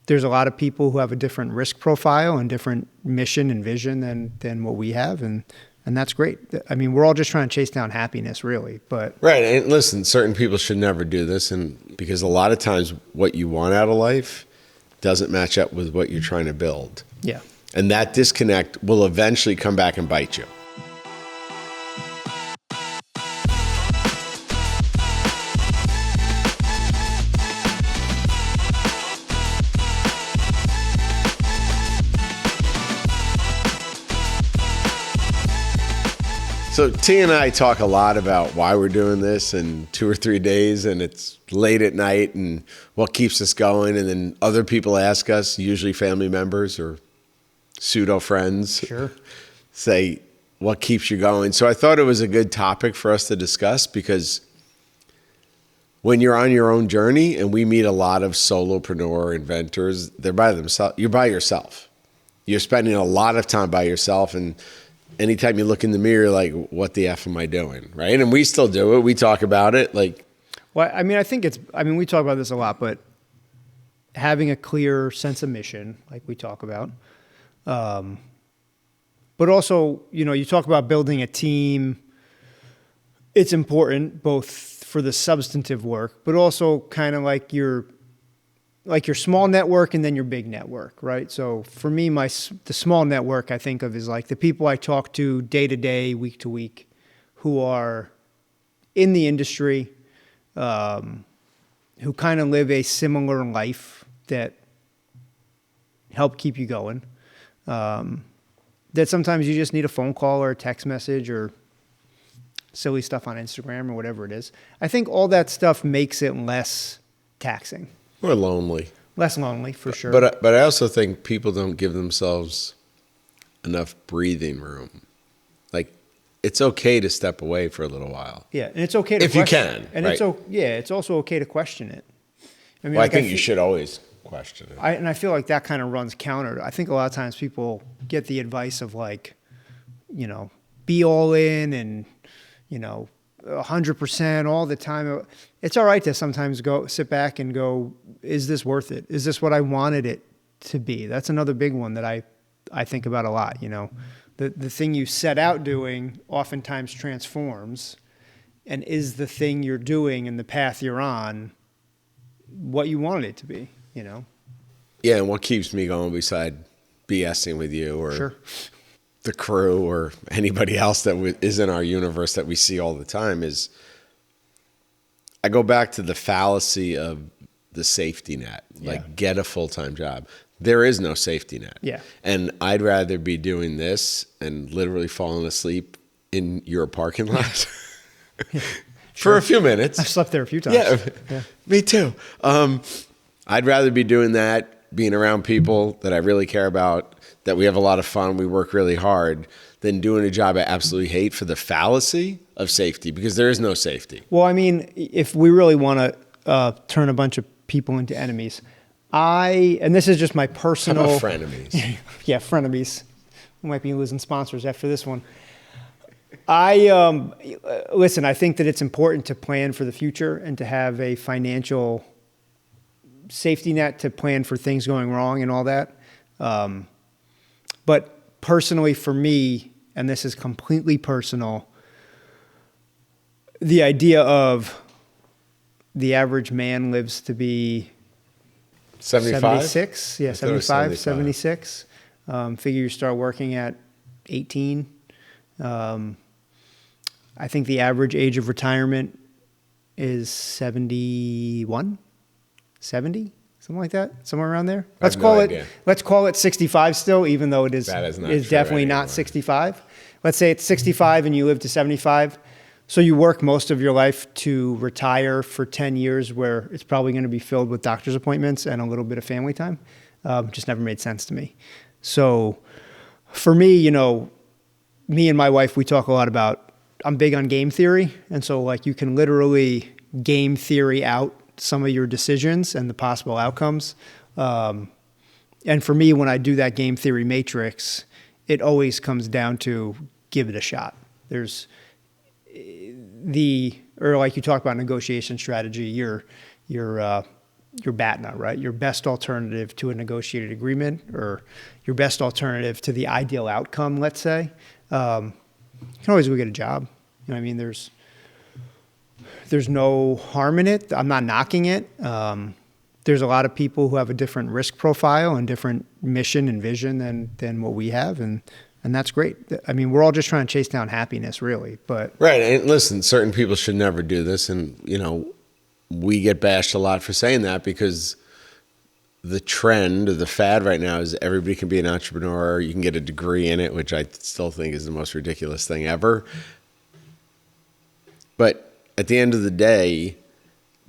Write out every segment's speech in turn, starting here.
there's a lot of people who have a different risk profile and different mission and vision than what we have. And that's great. I mean, we're all just trying to chase down happiness, really. But right. And listen, certain people should never do this. And because a lot of times what you want out of life doesn't match up with what you're trying to build. Yeah. And that disconnect will eventually come back and bite you. So T and I talk a lot about why we're doing this in 2 or 3 days, and it's late at night and what keeps us going. And then other people ask us, usually family members or pseudo friends, sure, say, what keeps you going? So I thought it was a good topic for us to discuss, because when you're on your own journey, and we meet a lot of solopreneur inventors, they're by themselves. You're by yourself. You're spending a lot of time by yourself, and anytime you look in the mirror, like, what the F am I doing, right? And we still do it. We talk about it. Like, well, I mean, we talk about this a lot, but having a clear sense of mission, like we talk about, but also, you talk about building a team. It's important both for the substantive work, but also kind of like your small network and then your big network, right? So for me, the small network I think of is like the people I talk to day to day, week to week, who are in the industry, who kind of live a similar life that help keep you going. That sometimes you just need a phone call or a text message or silly stuff on Instagram or whatever it is. I think all that stuff makes it less taxing. or lonely. Less lonely, for sure. But I also think people don't give themselves enough breathing room. Like, it's okay to step away for a little while. Yeah, and it's okay to if question you can. it. And right. it's also okay to question it. I mean, Well, I think you should always question it. I feel like that kind of runs counter. I think a lot of times people get the advice of like, be all in and, 100% all the time. It's all right to sometimes sit back and go, is this worth it? Is this what I wanted it to be? That's another big one that I think about a lot. The thing you set out doing oftentimes transforms, and is the thing you're doing and the path you're on what you wanted it to be, Yeah, and what keeps me going beside BSing with you or Sure. the crew or anybody else that is in our universe that we see all the time is I go back to the fallacy of the safety net. Like, get a full-time job. There is no safety net. Yeah. And I'd rather be doing this and literally falling asleep in your parking lot for a few minutes. I've slept there a few times. Yeah. Me too. I'd rather be doing that, being around people that I really care about, that we have a lot of fun, we work really hard, than doing a job I absolutely hate for the fallacy of safety, because there is no safety. Well, I mean, if we really want to turn a bunch of people into enemies, and this is just my personal... How about frenemies? Yeah, frenemies. We might be losing sponsors after this one. Listen, I think that it's important to plan for the future and to have a financial safety net to plan for things going wrong and all that. But personally for me, and this is completely personal, the idea of the average man lives to be 75? 76. Yeah, 75, 76. Figure you start working at 18. I think the average age of retirement is 71, 70, something like that, somewhere around there. Let's call it 65 still, even though it is definitely not 65. Let's say it's 65 and you live to 75. So you work most of your life to retire for 10 years where it's probably going to be filled with doctor's appointments and a little bit of family time. Just never made sense to me. So for me, me and my wife, we talk a lot about, I'm big on game theory. And so like you can literally game theory out some of your decisions and the possible outcomes. And for me, when I do that game theory matrix, it always comes down to give it a shot. There's or like you talk about negotiation strategy, you're BATNA, right? Your best alternative to a negotiated agreement, or your best alternative to the ideal outcome, let's say. You can always go get a job. You know what I mean? There's no harm in it. I'm not knocking it. There's a lot of people who have a different risk profile and different mission and vision than what we have, and that's great. I mean, we're all just trying to chase down happiness, really. But right, and listen, certain people should never do this, and we get bashed a lot for saying that, because the trend or the fad right now is everybody can be an entrepreneur. You can get a degree in it, which I still think is the most ridiculous thing ever. But at the end of the day,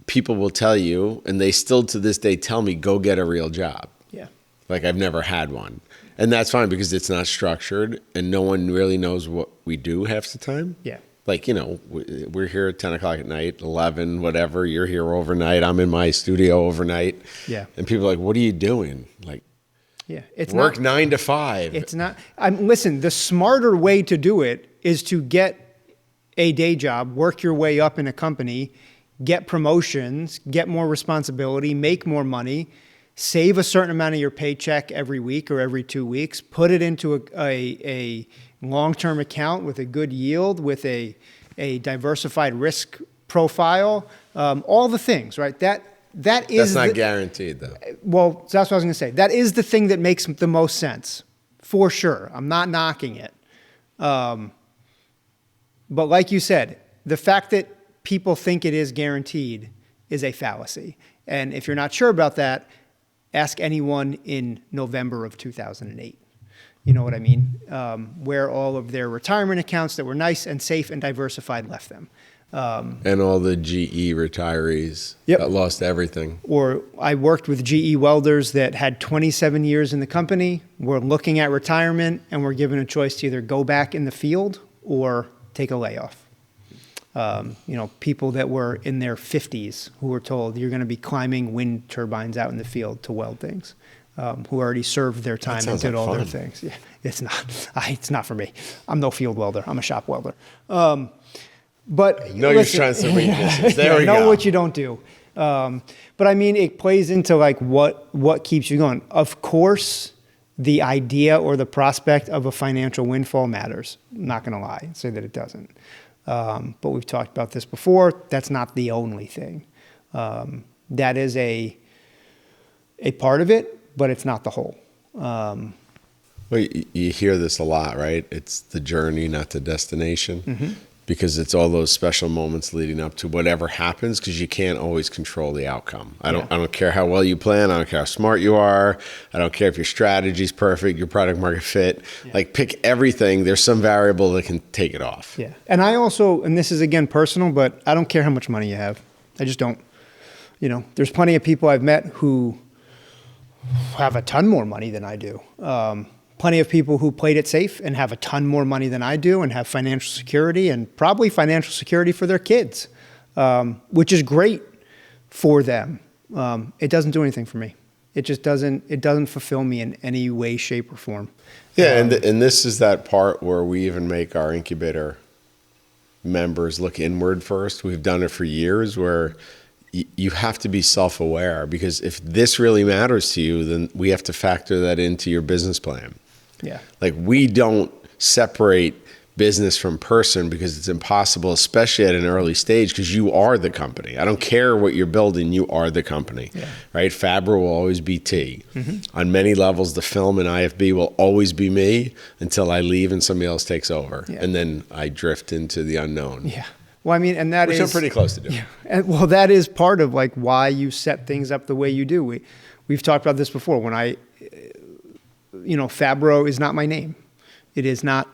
people will tell you, and they still to this day tell me, go get a real job. Yeah. Like, I've never had one. And that's fine, because it's not structured and no one really knows what we do half the time. Yeah. Like, we're here at 10 o'clock at night, 11, whatever. You're here overnight. I'm in my studio overnight. Yeah. And people are like, what are you doing? Like, yeah, it's work not, 9 to 5. It's not. Listen, the smarter way to do it is to get a day job, work your way up in a company, get promotions, get more responsibility, make more money, save a certain amount of your paycheck every week or every 2 weeks, put it into a long-term account with a good yield, with a diversified risk profile, all the things, right? That is... That's not guaranteed, though. Well, so that's what I was going to say. That is the thing that makes the most sense, for sure. I'm not knocking it. But like you said, the fact that people think it is guaranteed is a fallacy. And if you're not sure about that, ask anyone in November of 2008. You know what I mean? Where all of their retirement accounts that were nice and safe and diversified left them. And all the GE retirees that lost everything. Or I worked with GE welders that had 27 years in the company, were looking at retirement, and were given a choice to either go back in the field or take a layoff. People that were in their 50s who were told you're going to be climbing wind turbines out in the field to weld things, who already served their time and did all their things. Yeah, it's not for me. I'm no field welder. I'm a shop welder. But no, you're trying to read this. There we go. Know what you don't do. But I mean, it plays into like what keeps you going. Of course, the idea or the prospect of a financial windfall matters. I'm not going to lie and say that it doesn't. But we've talked about this before. That's not the only thing. That is a part of it, but it's not the whole. Well, you hear this a lot, right? It's the journey, not the destination. Mm-hmm. Because it's all those special moments leading up to whatever happens, because you can't always control the outcome. I don't care how well you plan. I don't care how smart you are. I don't care if your strategy's perfect, your product market fit. Yeah. Like, pick everything. There's some variable that can take it off. Yeah. And I also, and this is again personal, but I don't care how much money you have. I just don't. There's plenty of people I've met who have a ton more money than I do. Plenty of people who played it safe and have a ton more money than I do and have financial security, and probably financial security for their kids, which is great for them. It doesn't do anything for me. It just doesn't fulfill me in any way, shape, or form. Yeah, and this is that part where we even make our incubator members look inward first. We've done it for years, where you have to be self-aware, because if this really matters to you, then we have to factor that into your business plan. Yeah. Like, we don't separate business from person, because it's impossible, especially at an early stage, because you are the company. I don't care what you're building, you are the company, right? Fabra will always be T. Mm-hmm. On many levels, the film and IFB will always be me until I leave and somebody else takes over. Yeah. And then I drift into the unknown. Yeah. Well, I mean, and that which is... I'm pretty close to doing. Yeah. And, well, that is part of like why you set things up the way you do. We've talked about this before. When Fabro is not my name. It is not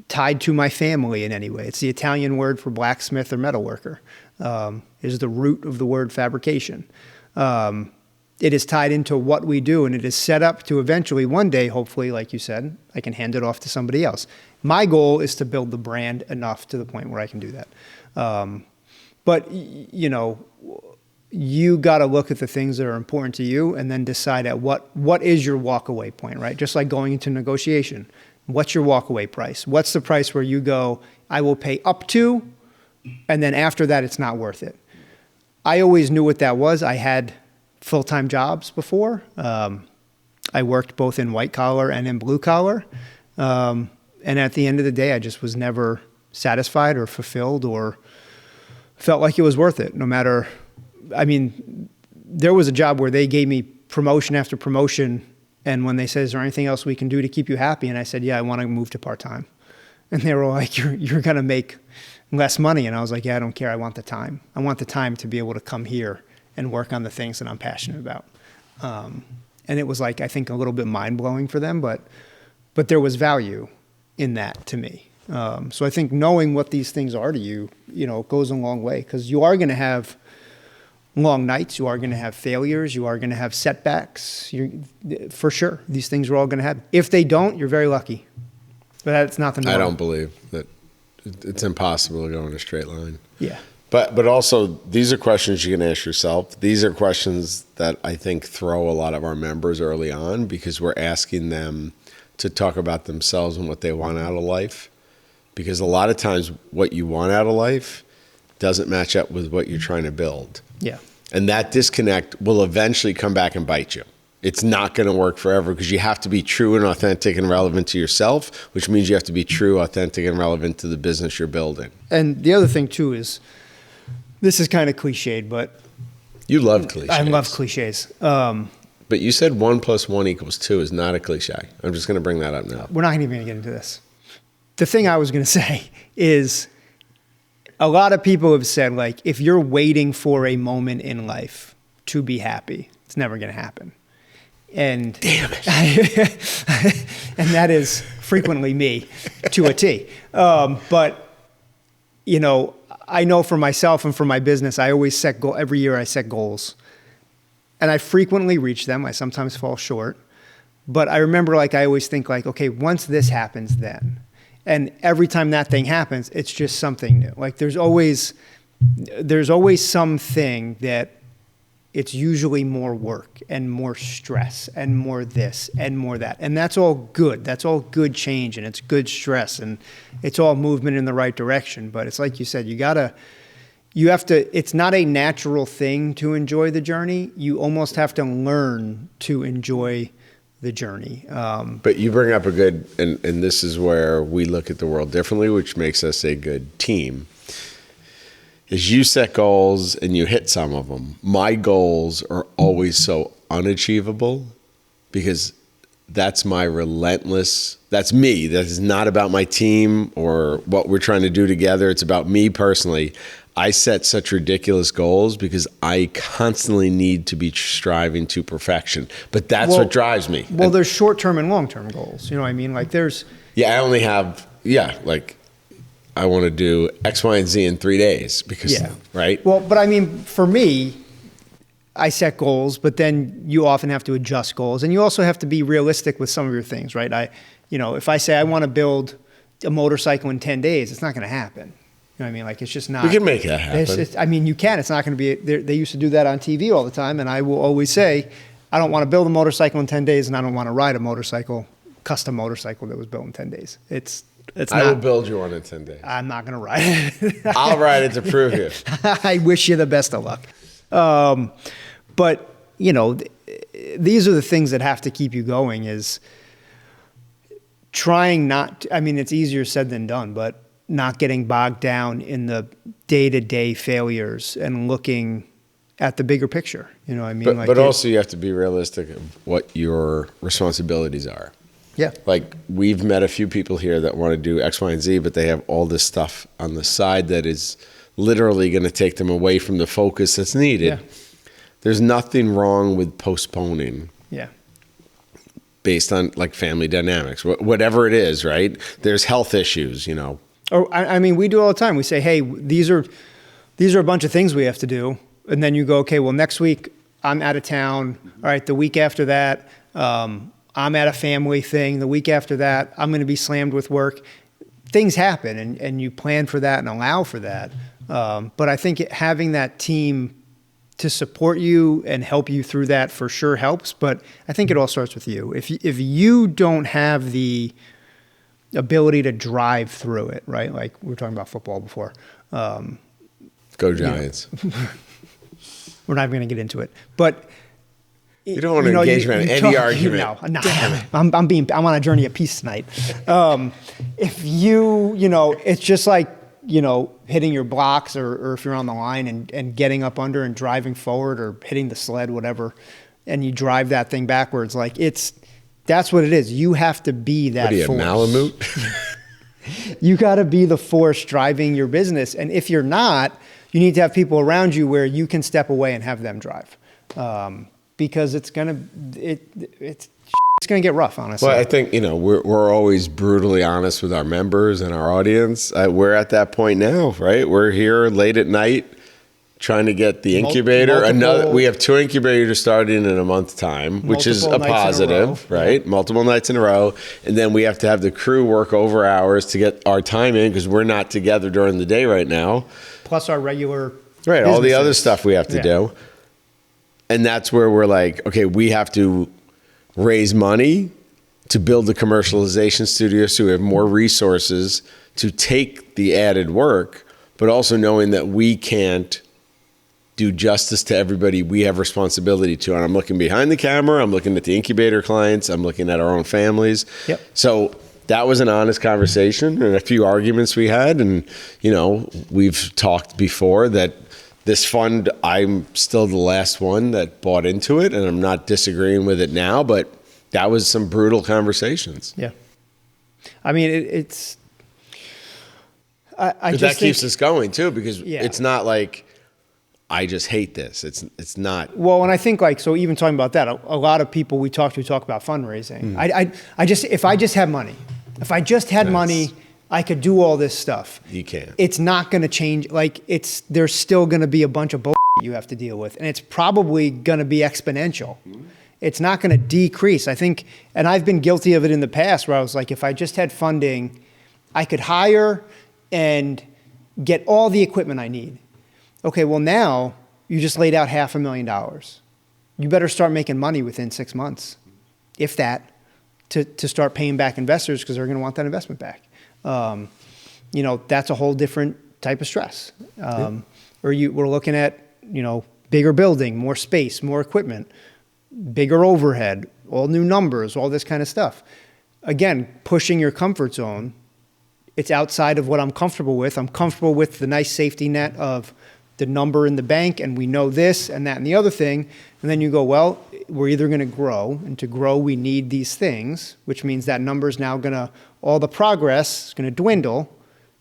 tied to my family in any way. It's the Italian word for blacksmith or metalworker. It is the root of the word fabrication. It is tied into what we do, and it is set up to eventually one day, hopefully, like you said, I can hand it off to somebody else. My goal is to build the brand enough to the point where I can do that. But you got to look at the things that are important to you and then decide at what is your walkaway point, right? Just like going into negotiation. What's your walkaway price? What's the price where you go, I will pay up to, and then after that, it's not worth it. I always knew what that was. I had full-time jobs before. I worked both in white collar and in blue collar. And at the end of the day, I just was never satisfied or fulfilled or felt like it was worth it. No matter, I mean, there was a job where they gave me promotion after promotion. And when they said, is there anything else we can do to keep you happy? And I said, yeah, I want to move to part-time. And they were like, you're going to make less money. And I was like, yeah, I don't care. I want the time. I want the time to be able to come here and work on the things that I'm passionate about. And it was like, I think a little bit mind blowing for them, but there was value in that to me. So I think knowing what these things are to you, goes a long way, because you are going to have long nights. You are going to have failures. You are going to have setbacks. For sure. These things are all going to happen. If they don't, you're very lucky. But that's not the norm. I don't believe that. It's impossible to go in a straight line. Yeah. But also, these are questions you can ask yourself. These are questions that I think throw a lot of our members early on, because we're asking them to talk about themselves and what they want out of life. Because a lot of times what you want out of life doesn't match up with what you're trying to build. Yeah. And that disconnect will eventually come back and bite you. It's not going to work forever, because you have to be true and authentic and relevant to yourself, which means you have to be true, authentic, and relevant to the business you're building. And the other thing too is, this is kind of cliched, but you love cliches. I love cliches. But you said 1 + 1 = 2 is not a cliche. I'm just going to bring that up now. We're not even going to get into this. The thing I was going to say is, a lot of people have said, like, if you're waiting for a moment in life to be happy, it's never going to happen. And damn it. And that is frequently me to a T. But, I know for myself and for my business, I always every year I set goals. And I frequently reach them. I sometimes fall short. But I remember, I always think, okay, once this happens, then. And every time that thing happens, it's just something new. There's always something that it's usually more work and more stress and more this and more that. And that's all good. That's all good change, and it's good stress, and it's all movement in the right direction. But it's like you said, you have to, it's not a natural thing to enjoy the journey. You almost have to learn to enjoy the journey. But you bring up a good, and this is where we look at the world differently, which makes us a good team, is you set goals and you hit some of them. My goals are always so unachievable, because that's my relentless, that's me. That is not about my team or what we're trying to do together. It's about me personally. I set such ridiculous goals because I constantly need to be striving to perfection. But that's what drives me. Well, there's short-term and long-term goals. You know what I mean? There's... Yeah, I only have, I want to do X, Y, and Z in 3 days because, right? Well, but I mean, for me, I set goals, but then you often have to adjust goals, and you also have to be realistic with some of your things, right? If I say I want to build a motorcycle in 10 days, it's not going to happen. You know what I mean? It's just not. We can make that happen. You can. It's not going to be. They used to do that on TV all the time, and I will always say, I don't want to build a motorcycle in 10 days, and I don't want to ride a custom motorcycle that was built in 10 days. I will build you one in 10 days. I'm not going to ride it. I'll ride it to prove you. I wish you the best of luck. But, these are the things that have to keep you going, is trying not to, it's easier said than done, but not getting bogged down in the day-to-day failures and looking at the bigger picture. You know what I mean? But also you have to be realistic of what your responsibilities are. Yeah. We've met a few people here that want to do X, Y, and Z, but they have all this stuff on the side that is literally going to take them away from the focus that's needed. Yeah. There's nothing wrong with postponing. Yeah. Based on family dynamics, whatever it is, right? There's health issues, Or we do all the time. We say, hey, these are a bunch of things we have to do. And then you go, okay, well, next week I'm out of town. All right, the week after that, I'm at a family thing. The week after that, I'm going to be slammed with work. Things happen, and you plan for that and allow for that. But I think having that team to support you and help you through that for sure helps. But I think it all starts with you. If you don't have the ability to drive through it, right? Like we were talking about football before. Go Giants. We're not even going to get into it. But You don't want to engage in any argument. I'm on a journey of peace tonight. If it's just like, hitting your blocks or if you're on the line and getting up under and driving forward or hitting the sled, whatever, and you drive that thing backwards, like that's what it is. You have to be that force. What are you, Malamute? You got to be the force driving your business. And if you're not, you need to have people around you where you can step away and have them drive. Because it's going to get rough, honestly. Well, I think, we're always brutally honest with our members and our audience. We're at that point now, right? We're here late at night trying to get the incubator. We have 2 incubators starting in a month's time, which is a positive, right? Yeah. Multiple nights in a row. And then we have to have the crew work over hours to get our time in because we're not together during the day right now. Plus our regular Right, all the other stuff we have to do. And that's where we're like, okay, we have to raise money to build the commercialization studio so we have more resources to take the added work, but also knowing that we can't do justice to everybody we have responsibility to. And I'm looking behind the camera, I'm looking at the incubator clients, I'm looking at our own families. Yep. So that was an honest conversation and a few arguments we had. And, we've talked before that this fund, I'm still the last one that bought into it, and I'm not disagreeing with it now, but that was some brutal conversations. Yeah. I mean, it's... I just that keeps us going, too, because it's not like, I just hate this. It's not... Well, and I think, so even talking about that, a lot of people we talk about fundraising. If I just had money, I could do all this stuff. You can. It's not going to change. There's still going to be a bunch of bullshit you have to deal with. And it's probably going to be exponential. Mm-hmm. It's not going to decrease. I think, and I've been guilty of it in the past where I was like, if I just had funding, I could hire and get all the equipment I need. Okay, well now you just laid out $500,000. You better start making money within 6 months, if that, to start paying back investors because they're going to want that investment back. That's a whole different type of stress. We're looking at, bigger building, more space, more equipment, bigger overhead, all new numbers, all this kind of stuff. Again, pushing your comfort zone. It's outside of what I'm comfortable with. I'm comfortable with the nice safety net of the number in the bank, and we know this and that and the other thing. And then you go, well, we're either going to grow, and to grow we need these things, which means that number is now all the progress is going to dwindle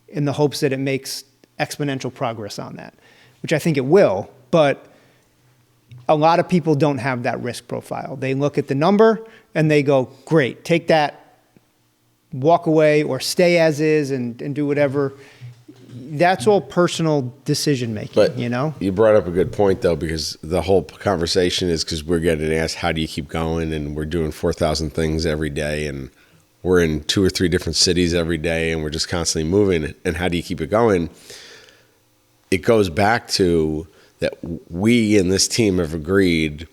in the hopes that it makes exponential progress on that, which I think it will. But a lot of people don't have that risk profile. They look at the number and they go, great, take that, walk away or stay as is and do whatever. That's all personal decision making, but you brought up a good point though, because the whole conversation is because we're getting asked, how do you keep going? And we're doing 4,000 things every day, and we're in 2 or 3 different cities every day, and we're just constantly moving. And how do you keep it going? It goes back to that we in this team have agreed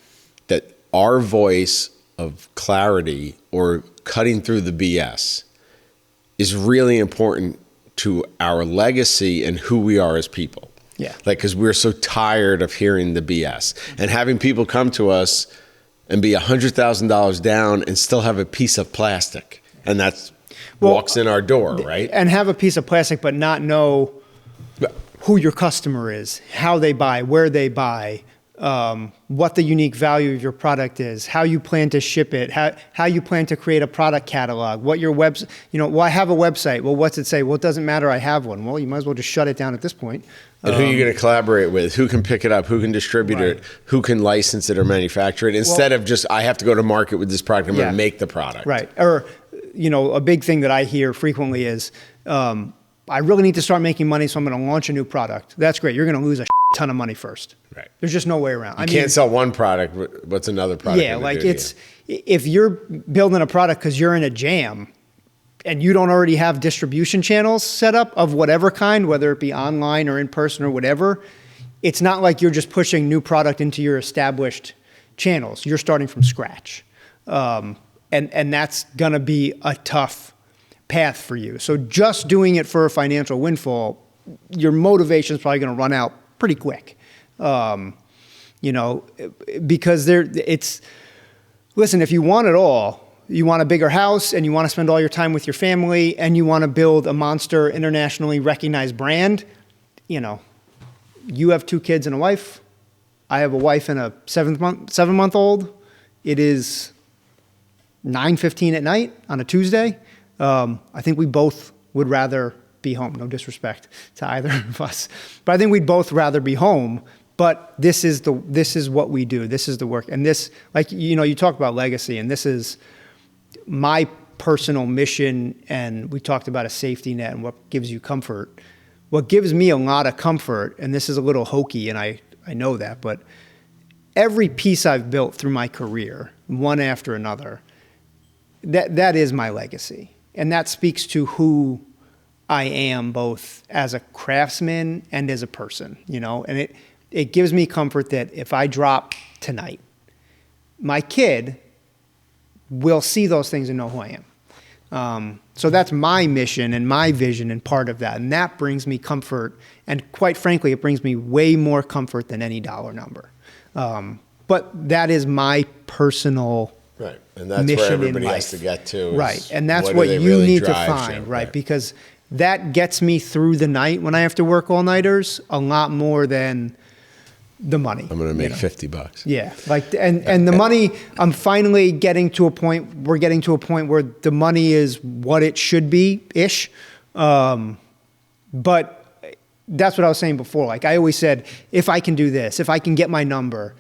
that our voice of clarity or cutting through the BS is really important to our legacy and who we are as people. Yeah. Because we're so tired of hearing the BS and having people come to us and be $100,000 down and still have a piece of plastic. And that's walks in our door, right? And have a piece of plastic, but not know who your customer is, how they buy, where they buy, what the unique value of your product is, how you plan to ship it, how you plan to create a product catalog, what your website, well, I have a website. Well, what's it say? Well, it doesn't matter. I have one. Well, you might as well just shut it down at this point. And who are you going to collaborate with? Who can pick it up? Who can distribute it? Who can license it or manufacture it? Instead of just, I have to go to market with this product. I'm going to make the product. Right. Or, a big thing that I hear frequently is, I really need to start making money, so I'm going to launch a new product. That's great. You're going to lose a ton of money first. Right. There's just no way around. You can't sell one product. What's another product? Yeah, if you're building a product because you're in a jam and you don't already have distribution channels set up of whatever kind, whether it be online or in person or whatever, it's not like you're just pushing new product into your established channels. You're starting from scratch. And that's going to be a tough path for you. So just doing it for a financial windfall, your motivation is probably going to run out pretty quick. Because listen, if you want it all, you want a bigger house and you want to spend all your time with your family and you want to build a monster internationally recognized brand, you know, you have 2 kids and a wife. I have a wife and a 7-month-old. It is 9:15 at night on a Tuesday. I think we both would rather be home. No disrespect to either of us, but I think we'd both rather be home. But this is what we do. This is the work. And this, like, you know, you talk about legacy, and this is my personal mission. And we talked about a safety net and what gives you comfort. What gives me a lot of comfort, and this is a little hokey, and I know that, but every piece I've built through my career, one after another, that is my legacy. And that speaks to who I am, both as a craftsman and as a person, you know, and it gives me comfort that if I drop tonight, my kid will see those things and know who I am. So that's my mission and my vision and part of that. And that brings me comfort. And quite frankly, it brings me way more comfort than any dollar number. But that is my personal right. And that's mission where everybody in life. Has to get to. Right. And that's what you really need to find, right? Because that gets me through the night when I have to work all-nighters a lot more than the money. I'm going to make $50. Yeah. Like, and the money, I'm finally getting to a point, we're getting to a point where the money is what it should be-ish. But that's what I was saying before. Like, I always said, if I can do this, if I can get my number,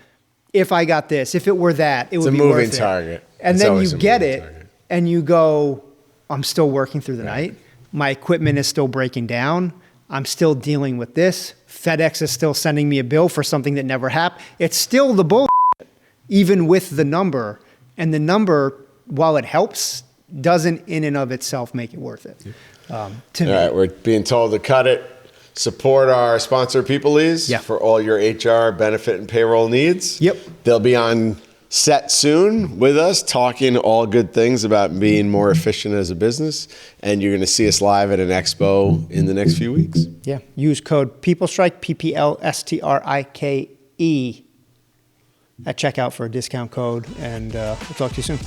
if I got this, if it were that, it would be worth it. It's a moving target. And then you get it and you go, I'm still working through the night. My equipment is still breaking down. I'm still dealing with this. FedEx is still sending me a bill for something that never happened. It's still the bullshit, even with the number. And the number, while it helps, doesn't in and of itself make it worth it. To me. All right, we're being told to cut it. Support our sponsor, Peoplease, for all your HR, benefit, and payroll needs. Yep. They'll be on set soon with us, talking all good things about being more efficient as a business. And you're going to see us live at an expo in the next few weeks. Yeah. Use code PPLSTRIKE, PPLSTRIKE, at checkout for a discount code. And we'll talk to you soon.